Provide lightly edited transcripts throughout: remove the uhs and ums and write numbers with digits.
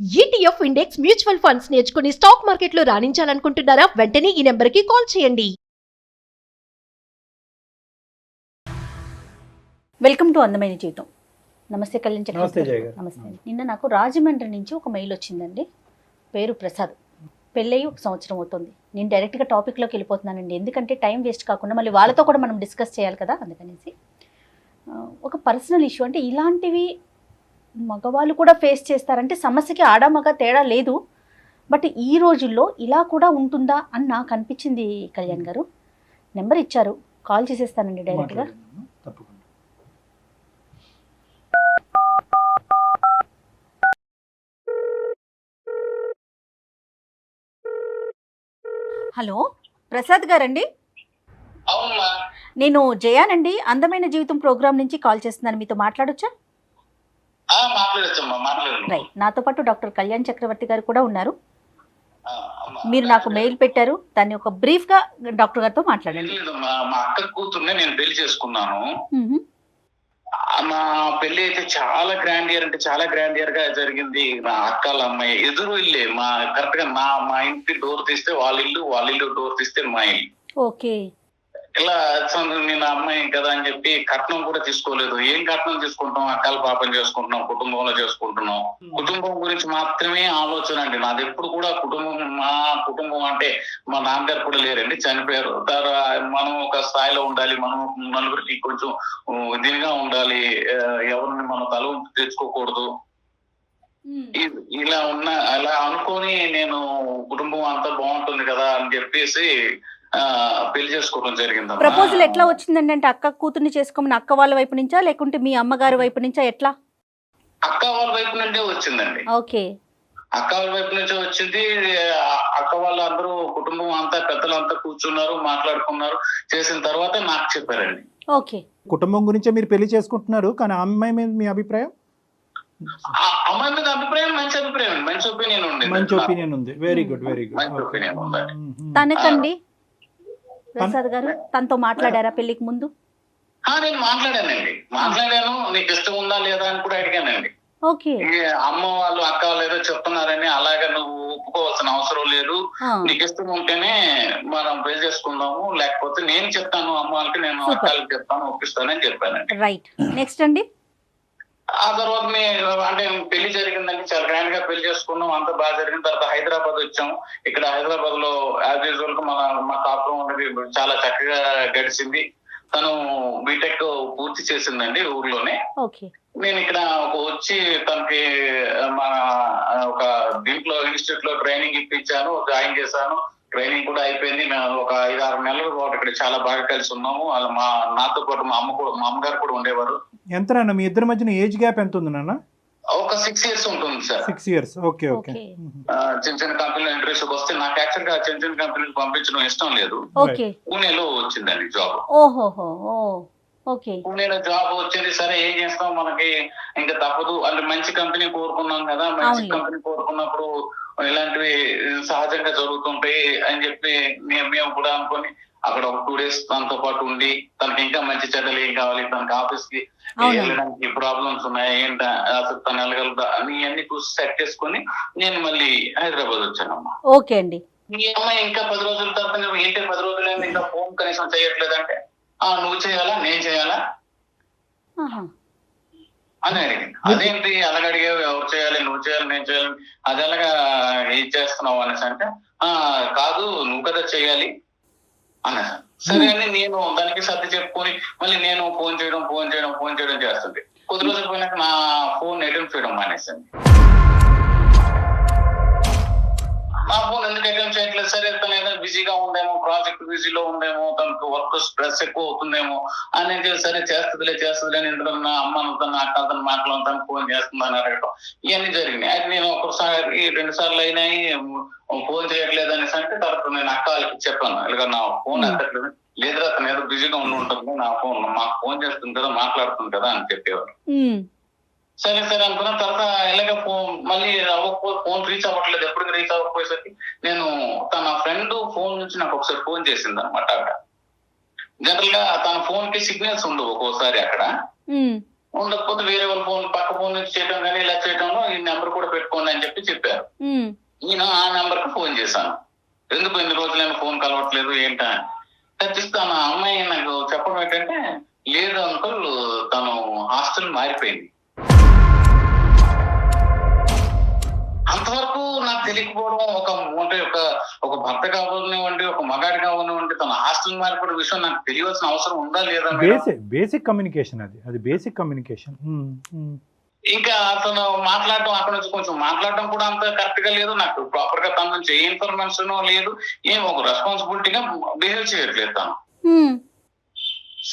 ETF index mutual funds నేర్చుకుని stock మార్కెట్లో రాణించాలనుకుంటున్నారా? వెంటనే ఈ నెంబర్కి కాల్ చేయండి. వెల్కమ్ టు అందమైన జీవితం. నమస్తే కళ్యాణ్ నమస్తే జయ గారు. నమస్తే. నిన్న నాకు రాజమండ్రి నుంచి ఒక మెయిల్ వచ్చిందండి. పేరు ప్రసాద్. పెళ్ళయి 1 సంవత్సరం అవుతుంది. నేను డైరెక్ట్గా టాపిక్లోకి వెళ్ళిపోతున్నానండి, ఎందుకంటే టైం వేస్ట్ కాకుండా మళ్ళీ వాళ్ళతో కూడా మనం డిస్కస్ చేయాలి కదా, అందుకనేసి. ఒక పర్సనల్ ఇష్యూ, అంటే ఇలాంటివి మగవాళ్ళు కూడా ఫేస్ చేస్తారంటే సమస్యకి ఆడ మగ తేడా లేదు, బట్ ఈ రోజుల్లో ఇలా కూడా ఉంటుందా అని నాకు అనిపించింది. కళ్యాణ్ గారు నెంబర్ ఇచ్చారు, కాల్ చేసేస్తానండి డైరెక్ట్గా. తప్పకుండా. హలో, ప్రసాద్ గారండి? అవునమ్మా. నేను జయానండి, అందమైన జీవితం ప్రోగ్రామ్ నుంచి కాల్ చేస్తున్నాను. మీతో మాట్లాడొచ్చా? మాట్లాడచ్చమ్మా, మాట్లాడండి. రైట్. నాతో పాటు డాక్టర్ కళ్యాణ్ చక్రవర్తి గారు కూడా ఉన్నారు. అమ్మా, మీరు నాకు మెయిల్ పెట్టారు, దాన్ని ఒక బ్రీఫ్గా డాక్టర్ గారితో మాట్లాడండి. లేదమ్మా, మా అక్క కూతుర్నే నేను పెళ్లి చేసుకున్నాను. మా పెళ్లి అయితే చాలా గ్రాండ్ ఇయర్, అంటే చాలా గ్రాండ్ ఇయర్ గా జరిగింది. మా అక్కల అమ్మాయి ఎదురు ఇల్లే, మా కరెక్ట్ గా మా ఇంటి డోర్ తీస్తే వాళ్ళ ఇల్లు డోర్ తీస్తే మా ఇల్లు. ఓకే. ఇలా నేను అమ్మాయి కదా అని చెప్పి కట్నం కూడా తీసుకోలేదు. ఏం కట్నం తీసుకుంటాం, అక్కల పాపం చేసుకుంటున్నాం, కుటుంబంలో చేసుకుంటున్నాం. కుటుంబం గురించి మాత్రమే ఆలోచన అండి నాది ఎప్పుడు కూడా. మా కుటుంబం అంటే మా నాన్నగారు కూడా లేరండి, చనిపోయారు. మనం ఒక స్థాయిలో ఉండాలి, మనం నలుగురికి కొంచెం దీనిగా ఉండాలి, ఎవరిని మనం తల ఉంచి తెచ్చుకోకూడదు. ఇలా అలా అనుకొని నేను కుటుంబం అంతా బాగుంటుంది కదా అని చెప్పేసి పెళ్లి చేసుకోవడం జరిగింది. ప్రపోజల్ ఎట్లా వచ్చిందండి? అంటే అక్క కూతుర్ని చేసుకోమని అక్క వాళ్ళ వైపు నుంచా, లేకుంటే మీ అమ్మగారి వైపు నుంచా, ఎట్లా? అక్క వాళ్ళ వైపు నుంచే వచ్చిందండి. ఓకే. అక్క వాళ్ళ వైపు నుంచే వచ్చింది. అక్క వాళ్ళందరూ కుటుంబం అంతా పెద్దలంతా కూర్చున్నారు, మాట్లాడుకున్నారు. చేసిన తర్వాత నాకు చెప్పారండి. ఓకే. కుటుంబం గురించే మీరు పెళ్లి చేసుకుంటున్నారు, కానీ ఆ అమ్మాయి మీద మీ అభిప్రాయం? అమ్మాయి మీద అభిప్రాయం మంచి అభిప్రాయం, మంచి ఒపీనియన్ ఉంది. మంచి ఒపీనియన్ ఉంది. Very good, very good. మంచి ఒపీనియన్ ఉంది. తనకండి ప్రసాద్ గారు, తనతో మాట్లాడారా పెళ్లికి ముందు? నేను మాట్లాడాను. నీకు ఇష్టం ఉందా లేదా అని కూడా అడిగానండి. ఓకే. అమ్మ వాళ్ళు అక్క వాళ్ళు ఏదో చెప్తున్నారని అలాగా నువ్వు ఒప్పుకోవాల్సిన అవసరం లేదు. నీకు ఇష్టం ఉంటేనే మనం పెళ్లి చేసుకుందాము, లేకపోతే నేను చెప్తాను అమ్మ వాళ్ళకి, నేను అక్కలకి చెప్తాను, ఒప్పిస్తానని చెప్పానండి. రైట్. నెక్స్ట్ అండి? ఆ తర్వాత అంటే పెళ్లి జరిగిందండి, చాలా గ్రాండ్ గా పెళ్లి చేసుకున్నాం, అంతా బాగా జరిగిన తర్వాత హైదరాబాద్ వచ్చాం. ఇక్కడ హైదరాబాద్ లో యాజ్ యూజువల్ గా మా కాపురం అనేది చాలా చక్కగా గడిచింది. తను బీటెక్ పూర్తి చేసిందండి ఊర్లోనే. నేను ఇక్కడ వచ్చి తనకి మన ఒక దీంట్లో ఇన్స్టిట్యూట్ లో ట్రైనింగ్ ఇప్పించాను, జాయిన్ చేశాను. ట్రైనింగ్ కూడా అయిపోయింది. ఒక 5-6 నెలల పాటు ఇక్కడ చాలా బాగా కలిసి ఉన్నాము. నాతో పాటు మా అమ్మగారు కూడా ఉండేవారు. ఎంత నాన్న మీ ఇద్దరి మధ్యన ఏజ్ గ్యాప్ ఎంత ఉంది నాన్న? ఒక 6 years ఉంటుంది సార్. 6 years. Okay, okay. చిన్న చిన్న కంపెనీలో ఇంటర్వ్యూస్ వస్తే నాకు యాక్చువల్ గా చిన్న చిన్న కంపెనీలు పంపించడం ఇష్టం లేదు. పూణేలో వచ్చిందండి జాబ్. పూణేలో జాబ్ వచ్చింది. సరే ఏం చేస్తాం, మనకి ఇంకా తప్పదు. అంటే మంచి కంపెనీ కోరుకున్నాం కదా, మంచి కంపెనీ కోరుకున్నప్పుడు ఇలాంటివి సహజంగా జరుగుతుంటాయి అని చెప్పి మేము కూడా అనుకొని అక్కడ ఒక 2 days తనతో పాటు ఉండి, తనకి ఇంకా మంచి చెడ్డలు ఏం కావాలి, తనకి ఆఫీస్ కి వెళ్ళడానికి ప్రాబ్లమ్స్ ఉన్నాయి, ఏంటా అసలు తను వెళ్ళగలుగుతా అని అన్ని చూసి సెట్ చేసుకుని నేను మళ్ళీ హైదరాబాద్ వచ్చానమ్మా. ఓకే అండి. ఈ అమ్మాయి ఇంకా 10 రోజుల తర్వాత ఏంటి 10 రోజులైంది ఇంకా ఫోన్ కనీసం చేయట్లేదంటే, నువ్వు చేయాలా నేను చేయాలా అని అడిగింది. అదేంటి అలాగ అడిగావు, ఎవరు చేయాలి, నువ్వు చేయాలి నేను చేయాలి, అది ఎలాగా ఏం చేస్తున్నావు అనేసి అంటే, కాదు నువ్వు కదా చేయాలి అన్నా. సరే అని నేను దానికి సర్ది చెప్పుకొని మళ్ళీ నేను ఫోన్ చేయడం చేస్తుంది. కొద్ది రోజులు పోయినాక నా ఫోన్ అటెంప్ట్ చేయడం మానేసింది. నా ఫోన్ ఎందుకు అటెంప్ట్ చేయట్లేదు? సరే తను ఏదో బిజీగా ఉందేమో, ప్రాజెక్ట్ బిజీలో ఉందేమో, తనకు వర్క్ స్ట్రెస్ ఎక్కువ అవుతుందేమో అని సరే చేస్తుందిలే అని ఇంట్లో నా అమ్మను తన అక్కలతో మాట్లాడుతాను, ఫోన్ చేస్తుందని అడగటం ఇవన్నీ జరిగినాయి. అయితే నేను 1-2 సార్లు అయినాయి ఫోన్ చేయట్లేదు అనేసి అంటే, తర్వాత నేను అక్క వాళ్ళకి చెప్పాను, ఇలాగ నా ఫోన్ ఎత్తట్లేదు. లేదురా తను ఏదో బిజీగా ఉంటుంది, నా ఫోన్ మాకు ఫోన్ చేస్తుంది కదా, మాట్లాడుతుంది కదా అని చెప్పేవారు. సరే అనుకున్న తర్వాత ఇలాగ మళ్ళీ ఫోన్ రీచ్ అవ్వట్లేదు. ఎప్పటికి రీచ్ అవ్వకపోయేసరికి నేను తన ఫ్రెండ్ ఫోన్ నుంచి నాకు ఒకసారి ఫోన్ చేసింది అనమాట. అక్కడ జనరల్ గా తన ఫోన్ కి సిగ్నల్స్ ఉండవు ఒక్కోసారి అక్కడ. ఉండకపోతే వేరే వాళ్ళ ఫోన్ పక్క ఫోన్ నుంచి చేయడం కానీ ఇలా చేయడంలో ఈ నెంబర్ కూడా పెట్టుకోండి అని చెప్పారు. నేను ఆ నెంబర్ కి ఫోన్ చేశాను. ఎందుకు ఎన్ని రోజులైనా ఫోన్ కలవట్లేదు ఏంటా ఖచ్చితంగా ఆ అమ్మాయి నాకు చెప్పడం ఏంటంటే, లేదు అంకుల్ తను హాస్టల్ మారిపోయింది. అంతవరకు నాకు తెలియకపోవడం, ఒక భర్త కావాలనివ్వండి, ఒక మగాడి కావాలనివ్వండి, తన హాస్టల్ మారిపోయిన విషయం నాకు తెలియాల్సిన అవసరం ఉందా లేదా? బేసిక్ కమ్యూనికేషన్ అది బేసిక్ కమ్యూనికేషన్. ఇంకా అతను మాట్లాడటం అక్కడ నుంచి కొంచెం మాట్లాడటం కూడా అంత కరెక్ట్ గా లేదు. నాకు ప్రాపర్ గా తన నుంచి ఏ ఇన్ఫర్మేషన్ లేదు, ఏం ఒక రెస్పాన్సిబిలిటీగా బిహేవ్ చేయట్లేదు తను.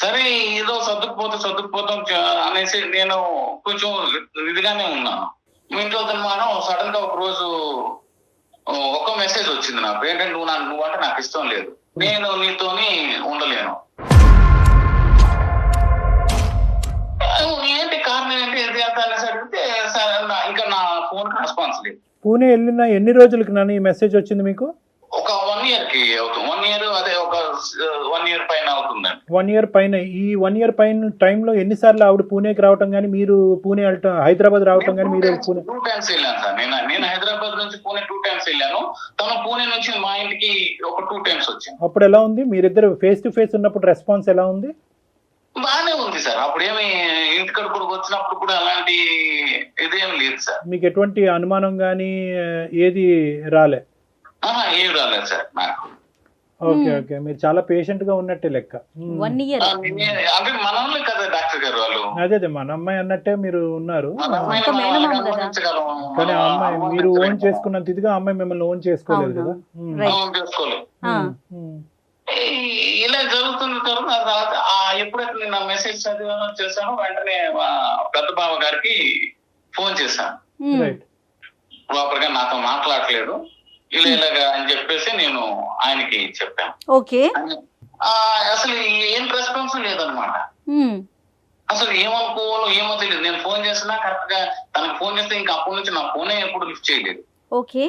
సరే ఏదో సర్దుకుపోతాం అనేసి నేను కొంచెం ఇదిగానే ఉన్నాను. మీ ఇంట్లో మనం సడన్ గా ఒక రోజు ఒక మెసేజ్ వచ్చింది నాకు, ఏంటంటే నువ్వు అంటే నాకు ఇష్టం లేదు, నేను నీతోని ఉండలేను. ఏంటి కారణం ఏంటి ఏది అంత అనేసి అడిగితే సరే ఇంకా నా ఫోన్ కి రెస్పాన్స్ లేదు. పూణే వెళ్ళిన ఎన్ని రోజులకి నాన్న ఈ మెసేజ్ వచ్చింది మీకు? ఒక 1 year కి అవుతుంది. 1 year అదే ఒక 1 year పైన అవుతుందండి. 1 year పైన. ఈ 1 year పైన టైంలో ఎన్నిసార్లు ఆవిడ పూణేకి రావటం కానీ, మీరు పూణే వెళ్ళటం, హైదరాబాద్ రావటం కానీ? మీరు పూణే 2 times వెళ్ళాను సార్. నేను హైదరాబాద్ నుంచి పూణే 2 times వెళ్ళాను. తను పూణే నుంచి మా ఇంటికి ఒక 2 times వచ్చింది. అప్పుడు ఎలా ఉంది? మీరిద్దరు ఫేస్ టు ఫేస్ ఉన్నప్పుడు రెస్పాన్స్ ఎలా ఉంది? బాగానే ఉంది సార్. అప్పుడు ఏమి ఇంటికడ కూడా వచ్చినప్పుడు కూడా అలాంటి ఇదేం లేదు సార్. మీకు ఎటువంటి అనుమానం కానీ ఏది రాలే? ఏం రాలేదు సార్ నాకు. ఓకే, మీరు చాలా పేషెంట్ గా ఉన్నట్టే లెక్క. 1 year అంటే మనల్ని కదా డాక్టర్ గారు వాళ్ళు. అదే మన అమ్మాయి అన్నట్టే మీరు ఉన్నారు. కానీ ఆ అమ్మాయి మీరు ఓన్ చేసుకున్నంత ఇదిగా అమ్మాయి మిమ్మల్ని ఓన్ చేసుకోలేదు కదా. చేసుకోలేదు. ఇలా జరుగుతున్న తర్వాత ఎప్పుడైతే నేను మెసేజ్ చదివానో చేశానో వెంటనే పెద్ద బావ గారికి ఫోన్ చేశాను. ప్రాపర్ గా నాతో మాట్లాడలేదు ఇలాగా అని చెప్పేసి నేను ఆయనకి చెప్పాను. ఓకే. అసలు ఏం రెస్పాన్స్ లేదనమాట. అసలు ఏమనుకోవాలో ఏమో తెలియదు. నేను ఫోన్ చేసినా కరెక్ట్ గా తనకు ఫోన్ చేస్తే ఇంకా అప్పటి నుంచి నా ఫోనే ఎప్పుడు లిఫ్ట్ చేయలేదు. ఓకే.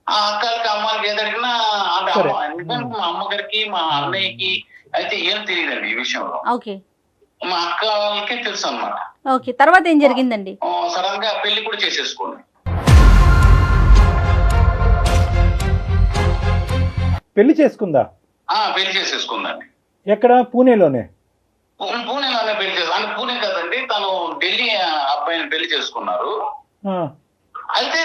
ఆ అక్కలకి అమ్మాయికి ఏది అడిగినా అంటే మా అమ్మగారికి మా అన్నయ్యకి అయితే ఏం తెలియదండి ఈ విషయంలో. ఓకే. మా అక్క వాళ్ళకే తెలుసు అనమాట. ఓకే, తర్వాత ఏం జరిగిందండి? సడన్ గా పెళ్లి కూడా చేసేసుకోండి. పెళ్లి చేసుకుందా? పెళ్లి చేసేసుకుందండి. ఎక్కడ? పూణేలోనే పెళ్లి చేసు అంటే పూణే కదండి, తను ఢిల్లీ అబ్బాయిని పెళ్లి చేసుకున్నారు. అయితే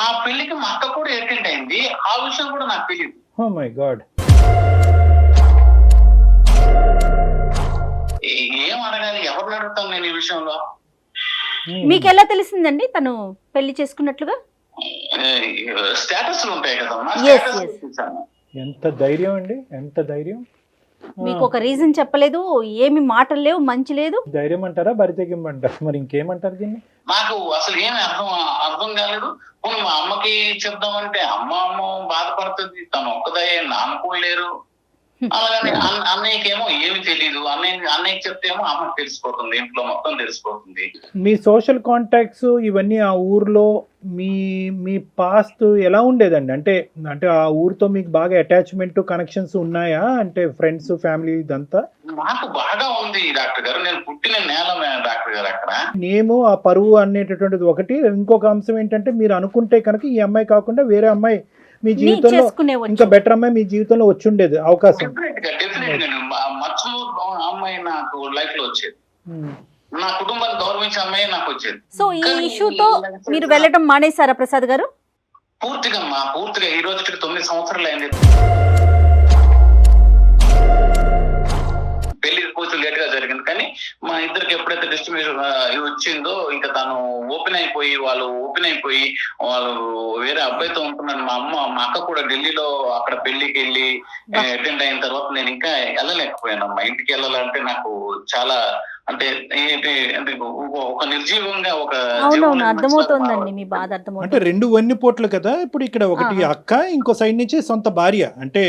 ఆ పెళ్లికి మా అక్క కూడా అటెండ్ అయింది. ఆ విషయం కూడా నాకు తెలియదు. Oh my god. ఏం అడగాలి, ఎవరిని అడుగుతాను నేను ఈ విషయంలో? మీకు ఎలా తెలిసిందండి తను పెళ్లి చేసుకున్నట్లుగా? స్టేటస్ ఉంటాయి కదమ్మా. ఎంత ధైర్యం అండి, ఎంత ధైర్యం! మీకు ఒక రీజన్ చెప్పలేదు, ఏమి మాటలు లేవు, మంచి లేదు. ధైర్యం అంటారా, బరితెగింపంటారా, మరి ఇంకేమంటారు దీన్ని? నాకు అసలు ఏమి అర్థం కాలేదు. మా అమ్మకి చెప్దామంటే అమ్మ బాధపడుతుంది, తను ఒక్కదయ్యే నాన్నకోలేరు. అలాగని అన్నయ్యకేమో ఏమి తెలీదు. అన్నయ్యకి చెప్తేమో అమ్మకి తెలిసిపోతుంది, ఇంట్లో మొత్తం తెలిసిపోతుంది. మీ సోషల్ కాంటాక్ట్స్ ఇవన్నీ ఆ ఊర్లో మీ పాస్ట్ ఎలా ఉండేదండి? అంటే ఆ ఊరితో మీకు బాగా అటాచ్మెంట్ కనెక్షన్స్ ఉన్నాయా? అంటే ఫ్రెండ్స్, ఫ్యామిలీ ఇదంతా? నాకు బాగా ఉంది డాక్టర్ గారు. నేను పుట్టిన నేల డాక్టర్ గారు అక్కడ. నేము ఆ పరువు అనేటటువంటిది ఒకటి. ఇంకొక అంశం ఏంటంటే, మీరు అనుకుంటే కనుక ఈ అమ్మాయి కాకుండా వేరే అమ్మాయి మీ జీవితంలో, ఇంకా బెటర్ అమ్మాయి మీ జీవితంలో వచ్చి ఉండేది అవకాశం. అమ్మాయి నాకు లైఫ్ లో వచ్చేది, నా కుటుంబాన్ని గౌరవించే అమ్మాయి నాకు వచ్చేది. సో ఈ ఇష్యూతో మీరు వెళ్ళడం మానేశారా ప్రసాద్ గారు? పూర్తిగా ఈ రోజుకి 9 సంవత్సరాలు అయింది. పెళ్లి కొంచెం లేట్ గా జరిగింది, కానీ మా ఇద్దరికి ఎప్పుడైతే డిస్ట్రిబ్యూషన్ వచ్చిందో ఇంకా తను ఓపెన్ అయిపోయి వాళ్ళు వేరే అబ్బాయితో ఉంటున్నాను. మా అక్క కూడా ఢిల్లీలో అక్కడ పెళ్లికి వెళ్ళి అటెండ్ అయిన తర్వాత నేను ఇంకా వెళ్ళలేకపోయాను. మా ఇంటికి వెళ్ళాలంటే నాకు చాలా అంటే ఒక నిర్జీవంగా ఒక అర్థమవుతోందండి మీ బాధ. అర్థమవుతుంది. అంటే 2 వన్నిపోట్లు కదా ఇప్పుడు. ఇక్కడ ఒకటి అక్క, ఇంకో సైడ్ నుంచి సొంత భార్య. అంటే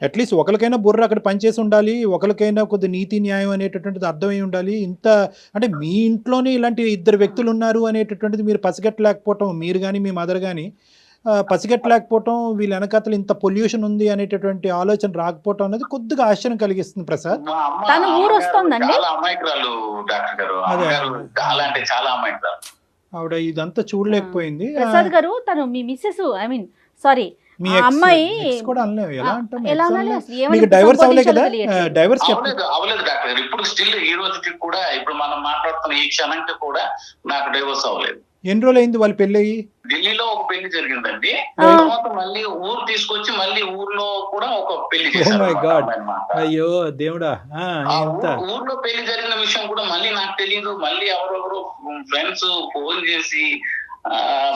అట్లీస్ట్ ఒకరికైనా బుర్ర అక్కడ పనిచేసి ఉండాలి, ఒకరికైనా కొద్ది నీతి న్యాయం అనేటటువంటిది అర్థమై ఉండాలి. ఇంత అంటే మీ ఇంట్లోనే ఇలాంటి 2 వ్యక్తులు ఉన్నారు అనేటటువంటిది మీరు పసిగట్టలేకపోవటం, మీరు కానీ మీ మదర్ కానీ పసిగట్టలేకపోవటం, వీళ్ళ వెనకాతలు ఇంత పొల్యూషన్ ఉంది అనేటటువంటి ఆలోచన రాకపోవటం అనేది కొద్దిగా ఆశ్చర్యం కలిగిస్తుంది ప్రసాద్. మా అమ్మ తను ఊరు వస్తోందండి? చాలా అమాయకురాలు డాక్టర్ గారు. అదే. అమ్మగారు చాలా అంటే చాలా అమాయకురాలు. ఆవిడ ఇదంతా చూడలేకపోయింది. ప్రసాద్ గారు తను మీ మిస్సెస్ ఐ మీన్ సారీ మీ ఆ అమ్మాయి ex కూడా అనలేము. ఎలా అంటాం? ఎలా ex అనాలి అనలేము. అసలు? ఏమని మీకు డైవర్స్ అవ్వలే కదా? సంబోధించాలో డైవర్స్ చెప్ప అవలేదు డాక్టర్ గారు. ఇప్పుడు స్టిల్ ఈ రోజుకి కూడా ఇప్పుడు మనం మాట్లాడుతున్న ఈ క్షణంకి కూడా నాకు డైవర్స్ అవ్వలేదు. ఎన్ని రోజులు అయింది వాళ్ళు పెళ్ళయి? ఢిల్లీలో ఒక పెళ్లి జరిగిందండి. ఆ. తర్వాత మళ్ళీ ఊరు తీసుకొచ్చి మళ్ళీ ఊర్లో కూడా ఒక పెళ్లి చేశారు my అన్నమాట God. అమ్మాయిన్నమాట. అయ్యో దేవుడా. ఆ ఎంత ఊర్లో పెళ్లి జరిగిన విషయం కూడా మళ్ళీ నాకు తెలియదు. మళ్ళీ ఎవరెవరు ఫ్రెండ్స్ ఫోన్ చేసి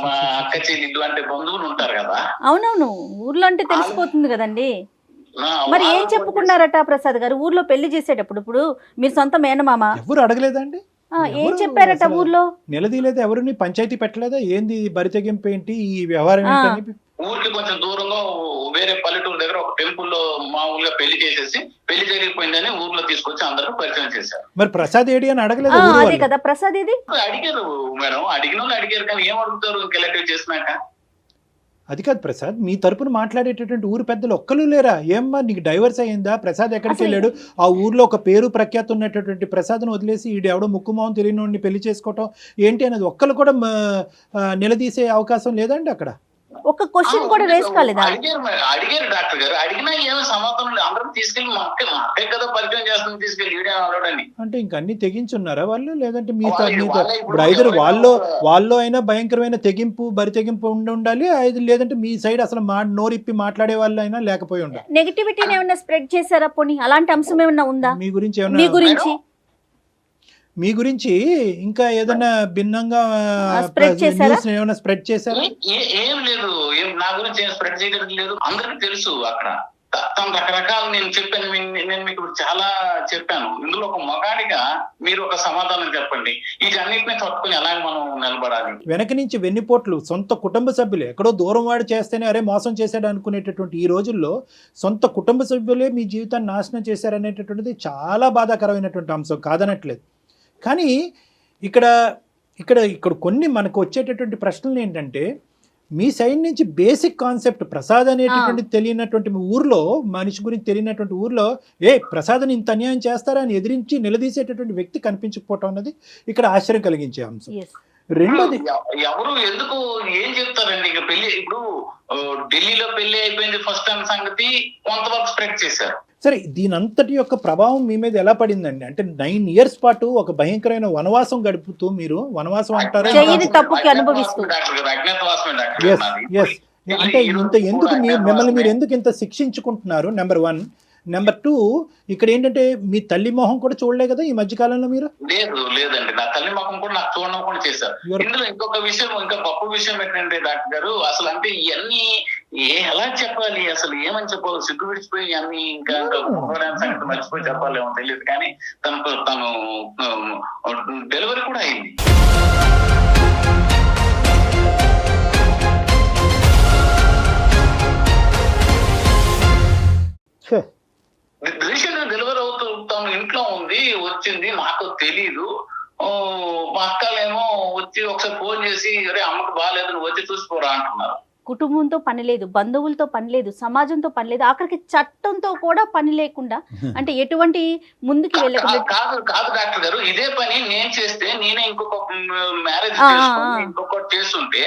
మా అక్క చెల్లిళ్ళు అంటే బంధువులు ఉంటారు కదా. అవునవును ఊర్లో అంటే తెలిసిపోతుంది కదండి. ఆ, మరి ఏం వాళ్ళు చెప్పుకున్నారట ప్రసాద్ గారు ఊర్లో పెళ్లి చేసేటప్పుడు? ఇప్పుడు మీరు సొంత మేనమామ ఎవరు అడగలేదండి? ఏం ఎవరు చెప్పారట అసలు ఊర్లో? నిలదీయలేదు ఎవరిని? పంచాయతీ పెట్టలేదా? ఏంది బరి తెగింపు ఏంటి ఈ వ్యవహారం ఏంటి అని? ఊరికి కొంచెం దూరంగా వేరే పల్లెటూరు దగ్గర ఒక టెంపుల్ లో మామూలుగా పెళ్లి చేసేసి పెళ్లి జరిగిపోయిందని ఊర్లో తీసుకొచ్చి అందరూ పరిచయం చేశారు. మరి ప్రసాద్ ఏడి అని అడగలేదు ఆ, ఊరు అదే వాళ్ళు? కదా ప్రసాద్ ఇది. అడిగారు మేడం, అడిగిన వాళ్ళు అడిగారు కానీ ఏం అడుగుతారు ఇంకెలెక్టివ్ చేసినాక. అది కాదు ప్రసాద్, మీ తరపున మాట్లాడేటటువంటి ఊరు పెద్దలు ఒక్కరు లేరా? ఏమ్మా నీకు డైవర్స్ అయ్యిందా? ప్రసాద్ ఎక్కడికి అసలు- వెళ్ళాడు? ఆ ఊర్లో ఒక పేరు ప్రఖ్యాతి ఉన్నటువంటి ప్రసాద్ను వదిలేసి ఈడు ఎవడో ముక్కుమోహం తెలియని వాడిని పెళ్లి చేసుకోవటం ఏంటి అనేది ఒక్కరు కూడా నిలదీసే అవకాశం లేదండి అక్కడ? ఒక క్వశ్చన్ కూడా రేస్ కాలేదా? అడిగారు డాక్టర్ గారు. అడిగినా ఏమో సమాధానం లేదు. అందరం తీసుకెళ్లి మా అక్కే కదా పరిచయం చేస్తుంది తీసుకెళ్లి ఈడే అలవాడని. అంటే ఇంక అన్ని తెగించున్నారా వాళ్ళు? లేదంటే మీ వాళ్ళే ఇప్పుడు ఇప్పుడు ఐదరు ఎవరైనా వాళ్ళు అయినా భయంకరమైన తెగింపు బరి తెగింపు ఉండాలి, ఐదు లేదంటే మీ సైడ్ అసలు నోరిప్పి మాట్లాడే వాళ్ళు అయినా లేకపోయి ఉండాలి. నెగటివిటీని ఏమన్నా స్ప్రెడ్ చేశారా? పోనీ అలాంటి అంశం ఏమన్నా ఉందా మీ గురించి మీ ఏమన్నా గురించి? మీ గురించి ఇంకా ఏదైనా భిన్నంగా spread చేశారా? న్యూస్ ఏమైనా స్ప్రెడ్ చేశారా? ఏం లేదు. నా గురించి ఏం స్ప్రెడ్ చేయడం లేదు. అందరికి తెలుసు అక్కడ. తను రకరకాలు నేను చెప్పాను. నేను మీకు చాలా చెప్పాను. ఇందులో ఒక మగాడిగా మీరు ఒక సమాధానం చెప్పండి. వీటన్నిటిని తట్టుకుని ఎలాగ మనం నిలబడాలి? వెనక నుంచి వెన్నుపోట్లు సొంత కుటుంబ సభ్యులే ఎక్కడో దూరం వాడు చేస్తేనే అరే మోసం చేశాడు అనుకునేటటువంటి ఈ రోజుల్లో సొంత కుటుంబ సభ్యులే మీ జీవితాన్ని నాశనం చేశారనేటటువంటిది చాలా బాధాకరమైనటువంటి అంశం, కాదనట్లేదు. కానీ ఇక్కడ ఇక్కడ ఇక్కడ కొన్ని మనకు వచ్చేటటువంటి ప్రశ్నలు ఏంటంటే, మీ సైడ్ నుంచి బేసిక్ కాన్సెప్ట్ ప్రసాద్ అనేటటువంటి తెలియనటువంటి మీ ఊర్లో, మనిషి గురించి తెలియనటువంటి ఊర్లో ప్రసాద్ని ఇంత అన్యాయం చేస్తారా అని ఎదిరించి నిలదీసేటటువంటి వ్యక్తి కనిపించకపోవటం అన్నది ఇక్కడ ఆశ్చర్యం కలిగించే అంశం. Yes. రెండోది, ఎవరు ఎందుకు ఏం చెప్తారండి? ఇక పెళ్లి ఇప్పుడు ఢిల్లీలో పెళ్లి అయిపోయింది ఫస్ట్ టైం సంగతి కొంతవరకు స్ప్రెడ్ చేశారు. సరే దీనంతటి యొక్క ప్రభావం మీ మీద ఎలా పడిందండి? అంటే 9 years పాటు ఒక భయంకరమైన వనవాసం గడుపుతూ, మీరు వనవాసం అంటారా? చెయ్యని తప్పుకి అనుభవిస్తూ. డాక్టర్ గారు అజ్ఞాతవాసమే డాక్టర్ ఎస్ గారు నాది. ఎస్ అంటే ఇంత ఎందుకు మిమ్మల్ని మీరు ఎందుకు ఇంత శిక్షించుకుంటున్నారు? నెంబర్ 1. నెంబర్ 2, ఇక్కడ ఏంటంటే మీ తల్లి మొహం కూడా చూడలే కదా ఈ మధ్యకాలంలో మీరు? లేదండి, నా తల్లి ముఖం కూడా నాకు చూడడం కూడా చేశారు. ఇందులో ఇంకొక విషయం, ఇంకా గొప్ప విషయం ఏంటంటే డాక్టర్ గారు, అసలు అంటే ఇవన్నీ ఎలా చెప్పాలి, అసలు ఏమని చెప్పాలి, సిగ్గు విడిచిపోయి అన్ని ఇంకా సంగతి మర్చిపోయి చెప్పాలేమో తెలియదు. కానీ తను డెలివరీ కూడా అయింది. రీసెంట్ గా డెలివరీ అవుతూ తను ఇంట్లో ఉంది, వచ్చింది, నాకు తెలీదు. మా అక్కలేమో వచ్చి ఒకసారి ఫోన్ చేసి అరే అమ్మకి బాగాలేదు నువ్వు వచ్చి చూసిపోరా అంటున్నారు. కుటుంబంతో పని లేదు, బంధువులతో పని లేదు, సమాజంతో పని లేదు, ఆఖరికి చట్టంతో కూడా పని లేకుండా, అంటే ఎటువంటి ముందుకు వెళ్ళకుండా. కాదు డాక్టర్ గారు, ఇదే పని నేను చేస్తే, నేనే ఇంకొక మ్యారేజ్ ఇంకొకటి చేస్తుంటే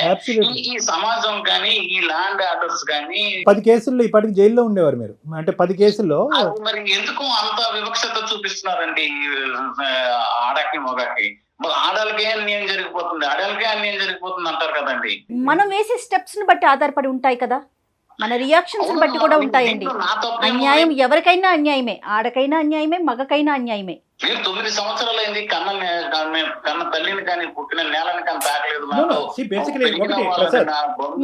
ఈ సమాజం కానీ ఈ ల్యాండ్ ఆర్డర్స్ కానీ 10 కేసుల్లో ఇప్పటికి జైల్లో ఉండేవారు మీరు. అంటే 10 కేసుల్లో మరి ఎందుకు అంత వివక్షత చూపిస్తున్నారండి ఆడకి మొగకి? ఆడాలకే అన్యాయం జరిగిపోతుంది, ఆడాలకే అన్యాయం జరిగిపోతుంది అంటారు కదండి. మనం వేసే స్టెప్స్ ని బట్టి ఆధారపడి ఉంటాయి కదా, మన రియాక్షన్స్ ని బట్టి కూడా ఉంటాయండి. అన్యాయం ఎవరికైనా అన్యాయమే, ఆడకైనా అన్యాయమే, మగకైనా అన్యాయమే. మీరు 9 సంవత్సరాలు అయింది కన్న తల్లిని కానీ పుట్టిన నేలని కానీ తాకలేదు.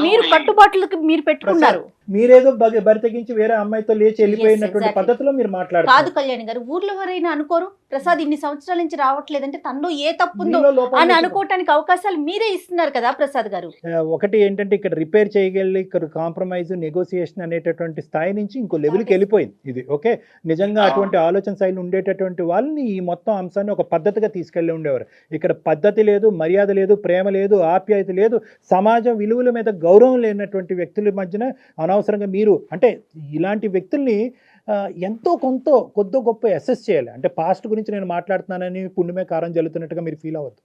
మీరు కట్టుబాట్లకి మీరు పెట్టుకున్నారు. మీరేదో బరి తెగించి వేరే అమ్మాయితో లేచి వెళ్ళిపోయినటువంటి పద్ధతిలో మీరు మాట్లాడారు. కాదు కళ్యాణ్ గారు, ఊర్లో ఎవరైనా అనుకోరు ప్రసాద్ ఇన్ని సంవత్సరాల నుంచి రావట్లేదంటే తనలో ఏ తప్పు ఉందో అని అనుకోవటానికి అవకాశాలు మీరే ఇస్తున్నారు కదా ప్రసాద్ గారు. ఒకటి ఏంటంటే ఇక్కడ రిపేర్ చేయగలి, ఇక్కడ కాంప్రమైజ్, నెగోసియేషన్ అనేటటువంటి స్థాయి నుంచి ఇంకో లెవెల్కి వెళ్ళిపోయింది ఇది. ఓకే, నిజంగా అటువంటి ఆలోచన శైలి ఉండేటటువంటి వాళ్ళని ఈ మొత్తం అంశాన్ని ఒక పద్ధతిగా తీసుకెళ్ళి ఉండేవారు. ఇక్కడ పద్ధతి లేదు, మర్యాద లేదు, ప్రేమ లేదు, ఆప్యాయత లేదు, సమాజం విలువల మీద గౌరవం లేనటువంటి వ్యక్తుల మధ్యన అనవసరంగా మీరు అంటే ఇలాంటి వ్యక్తుల్ని ఎంతో కొద్దో గొప్ప అసెస్ చేయాలి. అంటే పాస్ట్ గురించి నేను మాట్లాడుతున్నానని పుణ్యమే కారం జల్లుతున్నట్టుగా మీరు ఫీల్ అవ్వద్దు.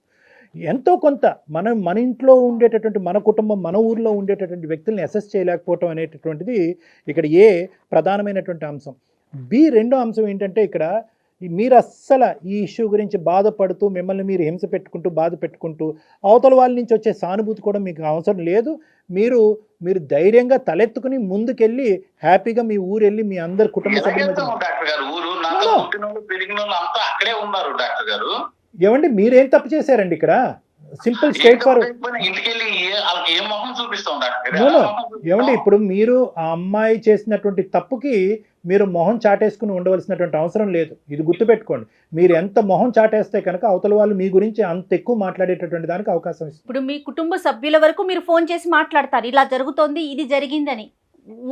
ఎంతో కొంత మన ఇంట్లో ఉండేటటువంటి, మన కుటుంబం, మన ఊర్లో ఉండేటటువంటి వ్యక్తుల్ని అసెస్ చేయలేకపోవటం అనేటటువంటిది ఇక్కడ ఏ ప్రధానమైనటువంటి అంశం. రెండో అంశం ఏంటంటే ఇక్కడ మీరు అస్సలు ఈ ఇష్యూ గురించి బాధపడుతూ మిమ్మల్ని మీరు హింస పెట్టుకుంటూ బాధ పెట్టుకుంటూ అవతల వాళ్ళ నుంచి వచ్చే సానుభూతి కూడా మీకు అవసరం లేదు. మీరు ధైర్యంగా తలెత్తుకుని ముందుకెళ్ళి హ్యాపీగా మీ ఊరు వెళ్ళి మీ అందరు కుటుంబ సభ్యులు డాక్టర్ గారు ఊరు నాతో పుట్టిన వాళ్ళు పెరిగిన వాళ్ళు అంతా అక్కడే ఉన్నారు డాక్టర్ గారు. ఏమండి మీరేం తప్పు చేశారండి ఇక్కడ? Simple straight forward. ఇంటికెళ్ళి వాళ్ళకి ఏం మొహం చూపిస్తాం డాక్టర్ గారు? ఏమండి ఇప్పుడు మీరు ఆ అమ్మాయి చేసినటువంటి తప్పుకి మీరు మొహం చాటేసుకుని ఉండవలసినటువంటి అవసరం లేదు. ఇది గుర్తుపెట్టుకోండి. మీరు ఎంత మొహం చాటేస్తే కనుక అవతల వాళ్ళు మీ గురించి అంత ఎక్కువ మాట్లాడేటటువంటి దానికి అవకాశం ఇస్తుంది. ఇప్పుడు మీ కుటుంబ సభ్యుల వరకు మీరు ఫోన్ చేసి మాట్లాడతారు, ఇలా జరుగుతోంది, ఇది జరిగిందని.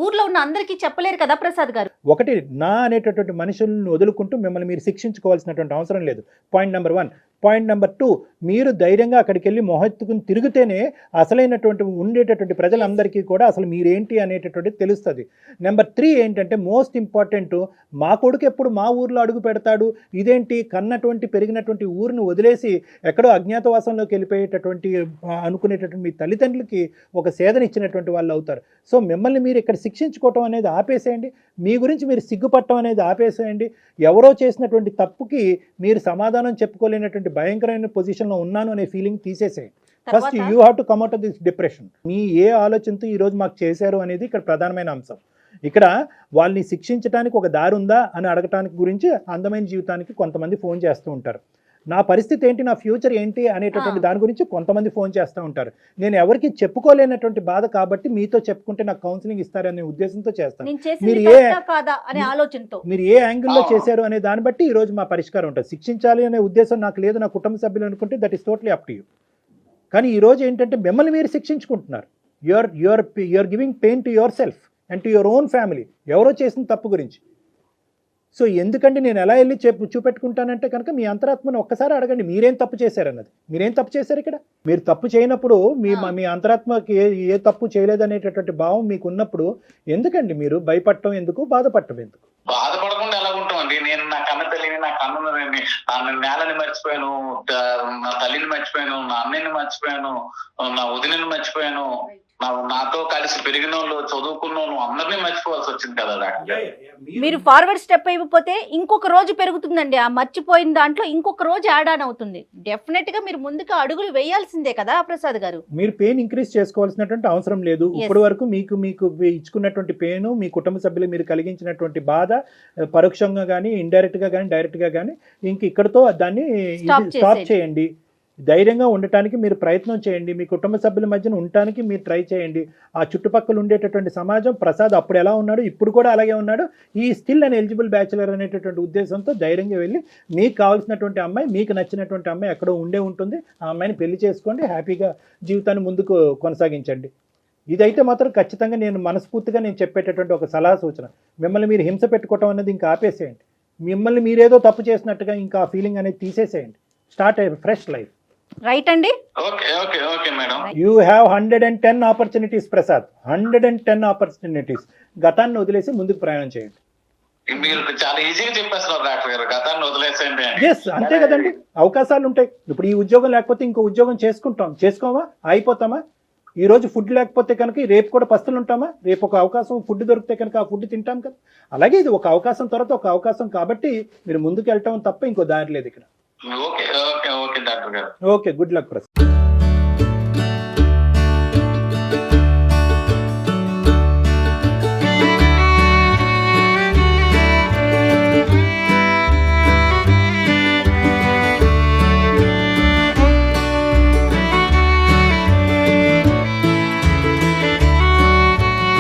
ఊర్లో ఉన్న అందరికీ చెప్పలేరు కదా ప్రసాద్ గారు. ఒకటి, నా అనేటటువంటి మనుషులను వదులుకుంటూ మిమ్మల్ని మీరు శిక్షించుకోవాల్సినటువంటి అవసరం లేదు. Point number 1. పాయింట్ నెంబర్ 2, మీరు ధైర్యంగా అక్కడికి వెళ్ళి మొహెత్తుకుని తిరిగితేనే అసలైనటువంటి ఉండేటటువంటి ప్రజలందరికీ కూడా అసలు మీరేంటి అనేటటువంటిది తెలుస్తుంది. నెంబర్ 3 ఏంటంటే మోస్ట్ ఇంపార్టెంట్, మా కొడుకు ఎప్పుడు మా ఊర్లో అడుగు పెడతాడు, ఇదేంటి కన్నటువంటి పెరిగినటువంటి ఊరిని వదిలేసి ఎక్కడో అజ్ఞాతవాసంలోకి వెళ్ళిపోయేటటువంటి అనుకునేటటువంటి మీ తల్లిదండ్రులకి ఒక సేదనిచ్చినటువంటి వాళ్ళు అవుతారు. సో మిమ్మల్ని మీరు ఇక్కడ శిక్షించుకోవటం అనేది ఆపేసేయండి. మీ గురించి మీరు సిగ్గుపట్టడం అనేది ఆపేసేయండి. ఎవరో చేసినటువంటి తప్పుకి మీరు సమాధానం చెప్పుకోలేనటువంటి భయంకరమైన పొజిషన్లో ఉన్నాను అనే ఫీలింగ్ తీసేసేయండి. First you have to come out of this depression. మీ ఏ ఆలోచనతో ఈరోజు మాకు చేశారు అనేది ఇక్కడ ప్రధానమైన అంశం. ఇక్కడ వాళ్ళని శిక్షించడానికి ఒక దారి ఉందా అని అడగటానికి గురించి అందమైన జీవితానికి కొంతమంది ఫోన్ చేస్తూ ఉంటారు. నా పరిస్థితి ఏంటి, నా ఫ్యూచర్ ఏంటి అనేటటువంటి దాని గురించి కొంతమంది ఫోన్ చేస్తూ ఉంటారు. నేను ఎవరికి చెప్పుకోలేనటువంటి బాధ కాబట్టి మీతో చెప్పుకుంటే నాకు కౌన్సిలింగ్ ఇస్తారనే ఉద్దేశంతో చేస్తాను. మీరు ఏ యాంగిల్లో చేశారు అనే దాన్ని బట్టి ఈ రోజు మా పరిష్కారం ఉంటుంది. శిక్షించాలి అనే ఉద్దేశం నాకు లేదు, నా కుటుంబ సభ్యులు అనుకుంటే that is totally up to you. కానీ ఈ రోజు ఏంటంటే మిమ్మల్ని మీరు శిక్షించుకుంటున్నారు. You're giving pain to yourself and to your own family, ఎవరో చేసిన తప్పు గురించి. సో ఎందుకంటే నేను ఎలా వెళ్ళి చూపెట్టుకుంటానంటే కనుక మీ అంతరాత్మను ఒక్కసారి అడగండి, మీరేం తప్పు చేశారన్నది. మీరేం తప్పు చేశారు ఇక్కడ? మీరు తప్పు చేయనప్పుడు మీ అంతరాత్మకి ఏ తప్పు చేయలేదనేటటువంటి భావం మీకు ఉన్నప్పుడు ఎందుకండి మీరు భయపడటం ఎందుకు, బాధపడటం ఎందుకు? బాధపడకుండా ఎలా ఉంటామండి? నేను నా కన్న తల్లిని, నా కన్ను నేలని మర్చిపోయాను, నా తల్లిని మర్చిపోయాను, నా అన్నయ్యని మర్చిపోయాను, నా వదినని మర్చిపోయాను, నాతో కలిసి పెరిగిన వాళ్ళు, చదువుకున్న వాళ్ళు అందరినీ మర్చిపోవాల్సి వచ్చింది కదా. మీరు ఫార్వర్డ్ స్టెప్ అయిపోతే ఇంకొక రోజు పెరుగుతుందండి. ఆ మర్చిపోయిన దాంట్లో ఇంకొక రోజు యాడ్ ఆన్ అవుతుంది. డెఫినెట్ గా మీరు ముందుకు అడుగులు వేయాల్సిందే కదా ప్రసాద్ గారు. మీరు పెయిన్ ఇంక్రీజ్ చేసుకోవాల్సినటువంటి అవసరం లేదు. ఇప్పటి వరకు మీకు ఇచ్చుకున్నటువంటి పెయిన్, మీ కుటుంబ సభ్యులు మీరు కలిగించినటువంటి బాధ పరోక్షంగా కానీ, ఇండైరెక్ట్ గా కానీ, డైరెక్ట్ గా కానీ ఇంక ఇక్కడతో దాన్ని స్టాప్ చేయండి. ధైర్యంగా ఉండటానికి మీరు ప్రయత్నం చేయండి. మీ కుటుంబ సభ్యుల మధ్యన ఉండటానికి మీరు ట్రై చేయండి. ఆ చుట్టుపక్కల ఉండేటటువంటి సమాజం, ప్రసాద్ అప్పుడు ఎలా ఉన్నాడు ఇప్పుడు కూడా అలాగే ఉన్నాడు, ఈ స్టిల్ అండ్ ఎలిజిబుల్ బ్యాచులర్ అనేటటువంటి ఉద్దేశంతో ధైర్యంగా వెళ్ళి మీకు కావాల్సినటువంటి అమ్మాయి, మీకు నచ్చినటువంటి అమ్మాయి ఎక్కడో ఉండే ఉంటుంది, ఆ అమ్మాయిని పెళ్లి చేసుకోండి, హ్యాపీగా జీవితాన్ని ముందుకు కొనసాగించండి. ఇదైతే మాత్రం ఖచ్చితంగా నేను మనస్ఫూర్తిగా నేను చెప్పేటటువంటి ఒక సలహా సూచన. మిమ్మల్ని మీరు హింస పెట్టుకోవటం అనేది ఇంకా ఆపేసేయండి. మిమ్మల్ని మీరేదో తప్పు చేసినట్టుగా ఇంకా ఆ ఫీలింగ్ అనేది తీసేసేయండి. స్టార్ట్ అయ్యి ఫ్రెష్ లైఫ్. రైట్ అండి. Okay madam. You have 110 opportunities Prasad, 110 opportunities. గతాన్ని వదిలేసి ముందుకు ప్రయాణం చేయండి. మీరు చాలా ఈజీగా చెప్పేస్తున్నారు డాక్టర్ గారు, గతాన్ని వదిలేసేయండి. ఎస్, అంతే కదండి. అవకాశాలు ఉంటాయి. ఇప్పుడు ఈ ఉద్యోగం లేకపోతే ఇంకో ఉద్యోగం చేసుకోమా, అయిపోతామా? ఈ రోజు ఫుడ్ లేకపోతే కనుక రేపు కూడా పస్తులు ఉంటామా? రేపు ఒక అవకాశం ఫుడ్ దొరికితే కనుక ఆ ఫుడ్ తింటాం కదా. అలాగే ఇది ఒక అవకాశం తర్వాత ఒక అవకాశం కాబట్టి మీరు ముందుకు వెళ్ళటం తప్ప ఇంకో దారి లేదు ఇక్కడ. ఓకే డాక్టర్ గారు. Okay, good luck Prasad.